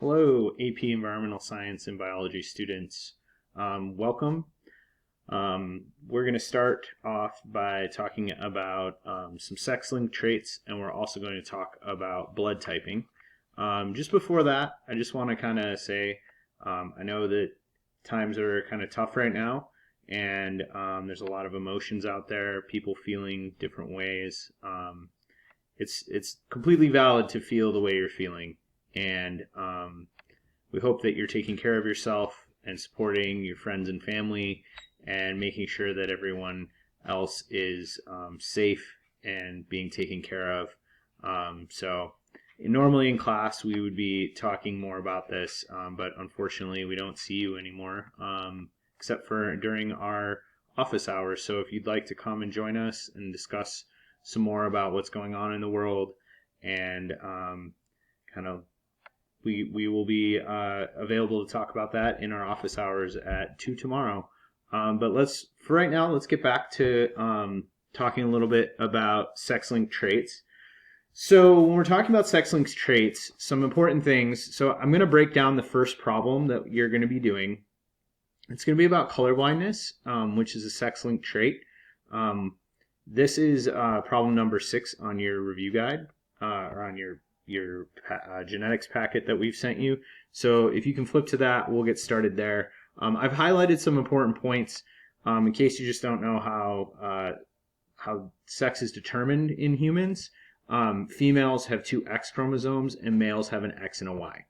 Hello, AP Environmental Science and Biology students. Welcome. We're going to start off by talking about some sex-linked traits, and we're also going to talk about blood typing. Just before that, I just want to kind of say, I know that times are kind of tough right now, and there's a lot of emotions out there, people feeling different ways. It's completely valid to feel the way you're feeling, and we hope that you're taking care of yourself and supporting your friends and family and making sure that everyone else is safe and being taken care of. Normally in class we would be talking more about this, but unfortunately we don't see you anymore, except for during our office hours. So if you'd like to come and join us and discuss some more about what's going on in the world, and we will be available to talk about that in our office hours at 2 tomorrow. But for right now, let's get back to talking a little bit about sex-linked traits. So when we're talking about sex-linked traits, some important things. So I'm going to break down the first problem that you're going to be doing. It's going to be about colorblindness, which is a sex-linked trait. This is problem number 6 on your review guide, or on your genetics packet that we've sent you. So if you can flip to that, we'll get started there. I've highlighted some important points in case you just don't know how sex is determined in humans. Females have 2 X chromosomes and males have an X and a Y.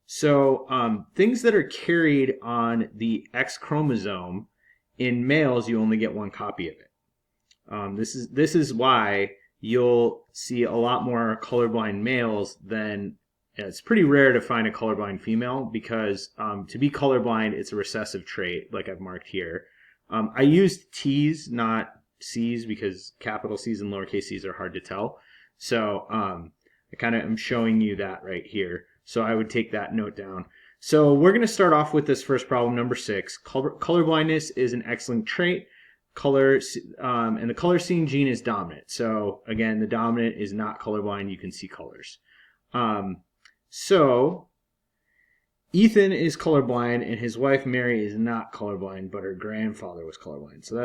So things that are carried on the X chromosome, in males you only get 1 copy of it. This is why you'll see a lot more colorblind males than it's pretty rare to find a colorblind female, because to be colorblind, it's a recessive trait, like I've marked here. I used T's, not C's, because capital C's and lowercase c's are hard to tell. So I kind of am showing you that right here. So I would take that note down. So we're going to start off with this first problem, number 6. Colorblindness is an X-linked trait. And the color seeing gene is dominant. So again, the dominant is not colorblind. You can see colors. So Ethan is colorblind and his wife Mary is not colorblind, but her grandfather was colorblind. So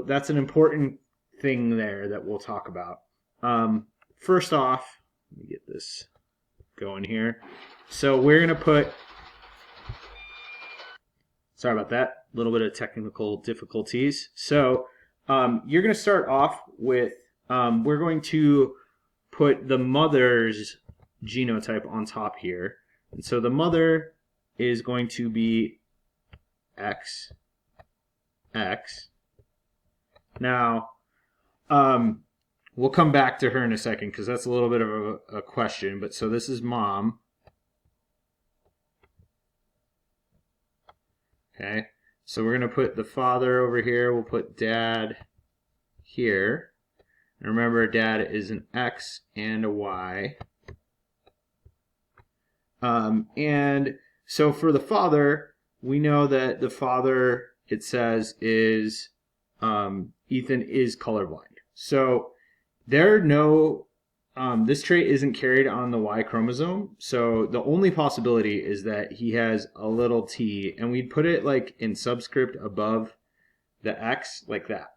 that's an important thing there that we'll talk about. First off, let me get this going here. So we're going to put, sorry about that, a little bit of technical difficulties. So you're going to start off with, we're going to put the mother's genotype on top here. And so the mother is going to be X. Now, we'll come back to her in a second because that's a little bit of a question. But so this is mom. Okay, so we're going to put the father over here. We'll put dad here. And remember, dad is an X and a Y. And so for the father, we know that the father, it says, is Ethan is colorblind. So there are no, this trait isn't carried on the Y chromosome. So the only possibility is that he has a little t, and we'd put it like in subscript above the X, like that.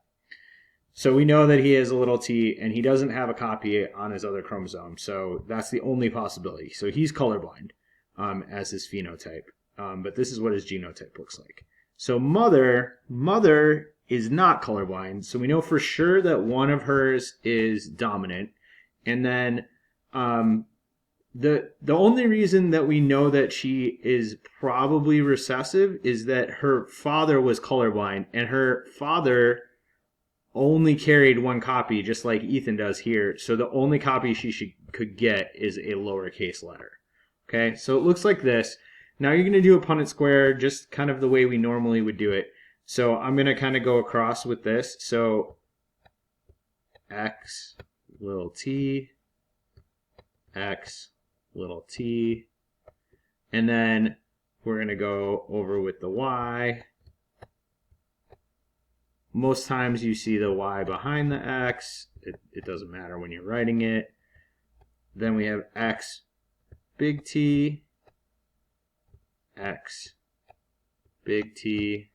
So we know that he has a little t, and he doesn't have a copy on his other chromosome. So that's the only possibility. So he's colorblind as his phenotype. But this is what his genotype looks like. So mother is not colorblind. So we know for sure that one of hers is dominant. And then the only reason that we know that she is probably recessive is that her father was colorblind, and her father only carried 1 copy, just like Ethan does here. So the only copy she could get is a lowercase letter. Okay, so it looks like this. Now you're going to do a Punnett square just kind of the way we normally would do it. So I'm going to kind of go across with this. So X, little t, X, little t, and then we're going to go over with the Y. Most times you see the Y behind the X. It doesn't matter when you're writing it. Then we have X, big T, X big T.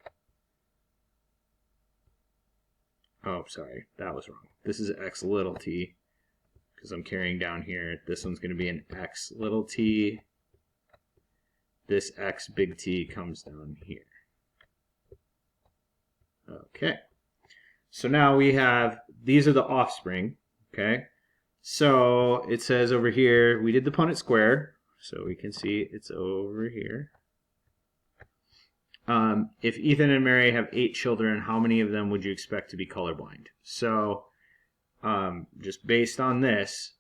Oh, sorry, that was wrong. This is X little t because I'm carrying down here. This one's going to be an X little t. This X big T comes down here. Okay. So now we have, these are the offspring. Okay. So it says over here, we did the Punnett square. So we can see it's over here. If Ethan and Mary have 8 children, how many of them would you expect to be colorblind? So just based on this,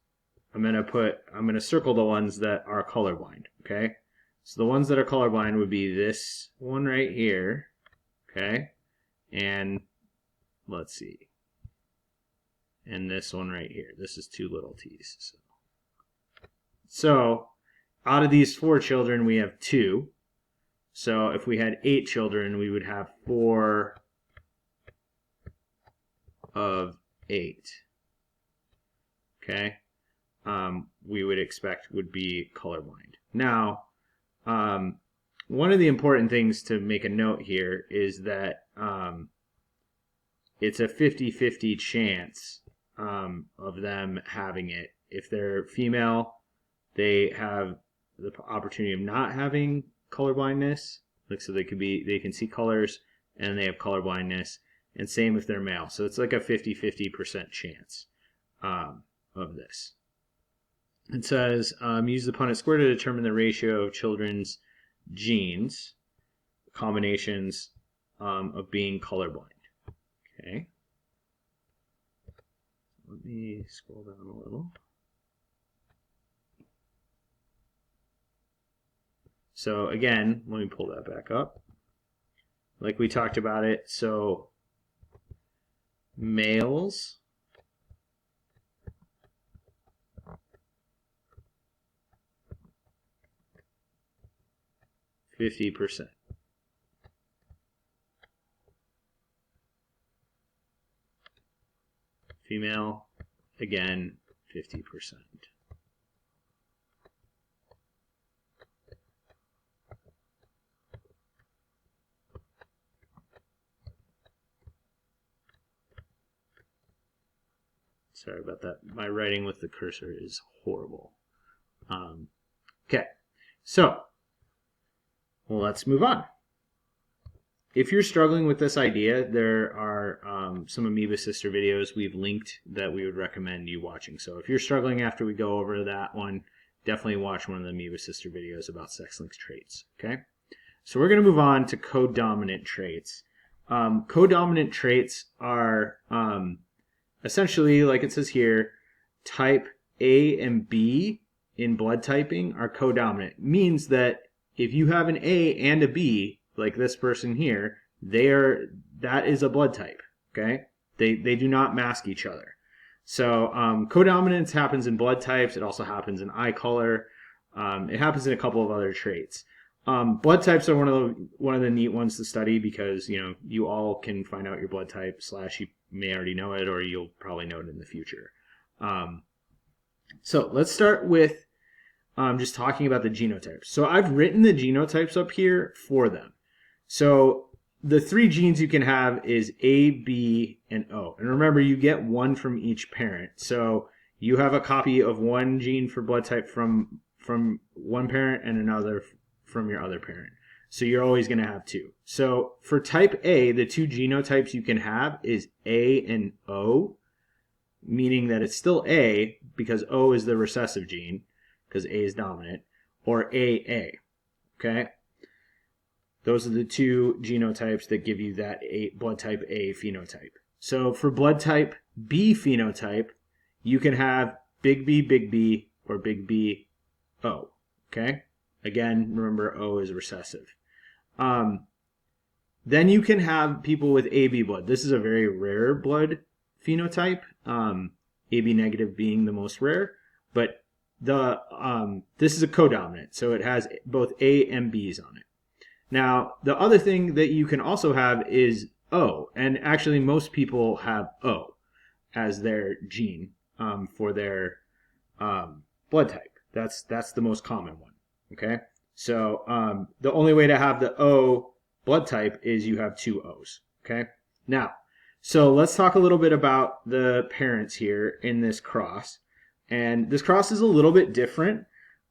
I'm gonna circle the ones that are colorblind. Okay. So the ones that are colorblind would be this one right here. Okay. And let's see. And this one right here. This is 2 little t's. So out of these 4 children, we have 2. So if we had 8 children, we would have 4 of 8. Okay. We would expect would be colorblind. Now, one of the important things to make a note here is that it's a 50-50 chance of them having it. If they're female, they have the opportunity of not having color blindness, like so they can see colors and they have color blindness, and same if they're male. So it's like a 50-50% chance of this. It says use the Punnett square to determine the ratio of children's genes combinations of being colorblind. Okay. Let me scroll down a little. So again, let me pull that back up. Like we talked about it, so males %. Female, again, 50%. Sorry about that. My writing with the cursor is horrible. Okay, so let's move on. If you're struggling with this idea, there are some Amoeba Sister videos we've linked that we would recommend you watching. So if you're struggling after we go over that one, definitely watch one of the Amoeba Sister videos about sex-linked traits. Okay, so we're going to move on to codominant traits. Codominant traits are essentially, like it says here, type A and B in blood typing are codominant. Means that if you have an A and a B, like this person here, that is a blood type. Okay, they do not mask each other. So codominance happens in blood types. It also happens in eye color. It happens in a couple of other traits. Blood types are one of the neat ones to study because you all can find out your blood type / you may already know it, or you'll probably know it in the future. So let's start with just talking about the genotypes. So I've written the genotypes up here for them. So the 3 genes you can have is A, B, and O. And remember, you get 1 from each parent. So you have a copy of 1 gene for blood type from one parent and another from your other parent. So you're always going to have 2. So for type A, the 2 genotypes you can have is A and O, meaning that it's still A because O is the recessive gene because A is dominant, or AA. Okay? Those are the 2 genotypes that give you that blood type A phenotype. So for blood type B phenotype, you can have big B, or big B, O. Okay? Again, remember O is recessive. Then you can have people with AB blood. This is a very rare blood phenotype, AB negative being the most rare, but this is a codominant, so it has both A and B's on it. Now, the other thing that you can also have is O, and actually most people have O as their gene for their blood type. That's the most common one. Okay, So the only way to have the O blood type is you have two O's. Okay. Now, so let's talk a little bit about the parents here in this cross. And this cross is a little bit different.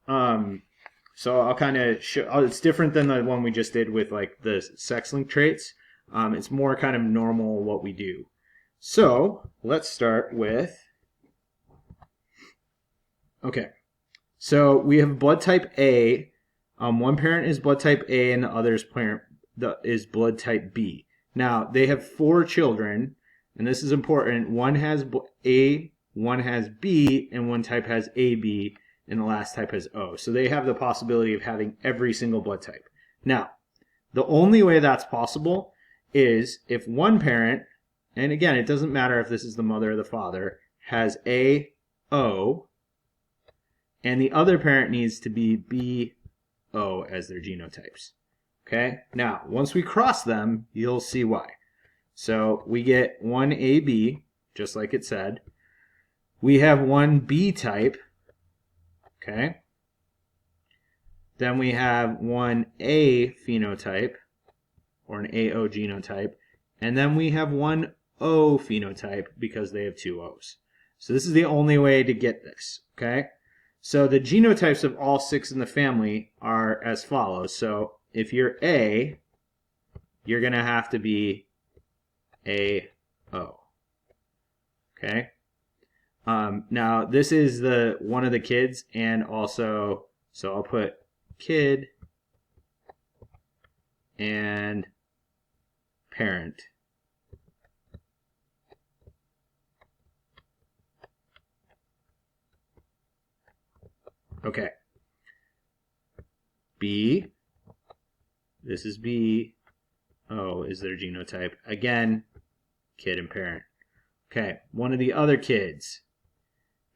So I'll kind of show, it's different than the one we just did with like the sex-linked traits. It's more kind of normal what we do. So let's start with, okay. So we have blood type A. One parent is blood type A and the other's parent is blood type B. Now, they have 4 children, and this is important. One has A, one has B, and one type has AB, and the last type has O. So they have the possibility of having every single blood type. Now, the only way that's possible is if one parent, and again, it doesn't matter if this is the mother or the father, has A, O, and the other parent needs to be B, O as their genotypes. Okay, now once we cross them, you'll see why. So we get one AB, just like it said. We have one B type, okay? Then we have one A phenotype, or an AO genotype, and then we have one O phenotype because they have 2 O's. So this is the only way to get this, okay? So the genotypes of all 6 in the family are as follows. So if you're A, you're going to have to be AO. Okay? Now, this is one of the kids, and also, so I'll put kid and parent. Okay. B, this is B, O is their genotype. Again, kid and parent. Okay, one of the other kids,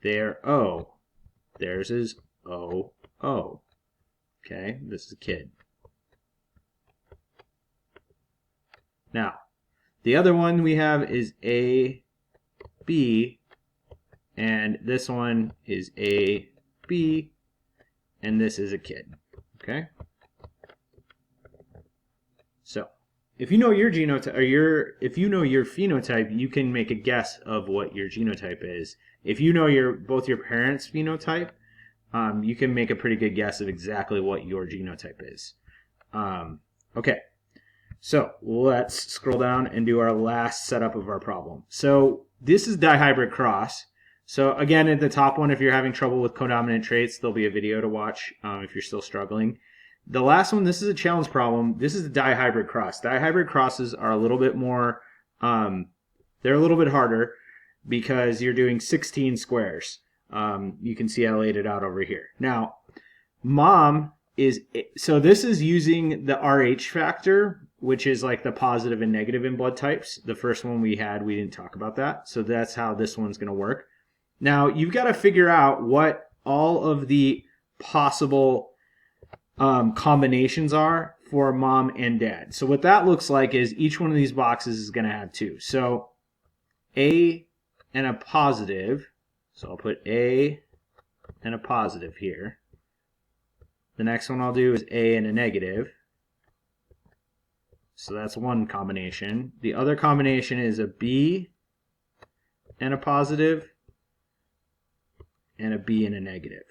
they're O. Theirs is O, O. Okay, this is a kid. Now, the other one we have is A, B, and this one is A, B, and this is a kid. Okay? So, if you know your genotype, or if you know your phenotype, you can make a guess of what your genotype is. If you know both your parents' phenotype, you can make a pretty good guess of exactly what your genotype is. Okay, so let's scroll down and do our last setup of our problem. So this is dihybrid cross. So again, at the top one, if you're having trouble with codominant traits, there'll be a video to watch if you're still struggling. The last one, this is a challenge problem. This is a dihybrid cross. Dihybrid crosses are a little bit more, they're a little bit harder because you're doing 16 squares. You can see I laid it out over here. Now, mom is, so this is using the RH factor, which is like the positive and negative in blood types. The first one we had, we didn't talk about that. So that's how this one's going to work. Now, you've got to figure out what all of the possible combinations are for mom and dad. So what that looks like is each one of these boxes is going to have 2. So A and a positive. So I'll put A and a positive here. The next one I'll do is A and a negative. So that's one combination. The other combination is a B and a positive and a B and a negative.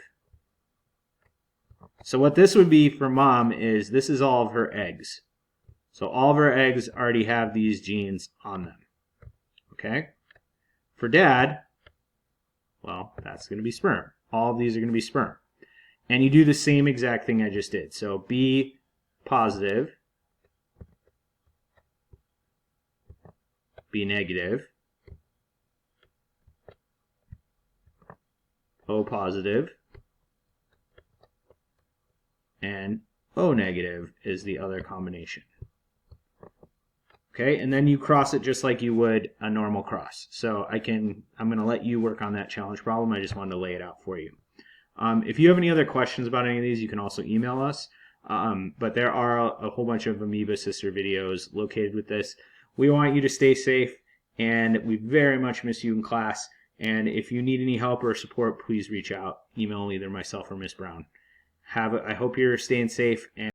So what this would be for mom is this is all of her eggs. So all of her eggs already have these genes on them. Okay? For dad, well, that's going to be sperm. All of these are going to be sperm. And you do the same exact thing I just did. So B positive, B negative, O positive, and O negative is the other combination. Okay, and then you cross it just like you would a normal cross. So I'm going to let you work on that challenge problem. I just wanted to lay it out for you. If you have any other questions about any of these, you can also email us. But there are a whole bunch of Amoeba Sister videos located with this. We want you to stay safe, and we very much miss you in class. And if you need any help or support, please reach out. Email either myself or Miss Brown. I hope you're staying safe, and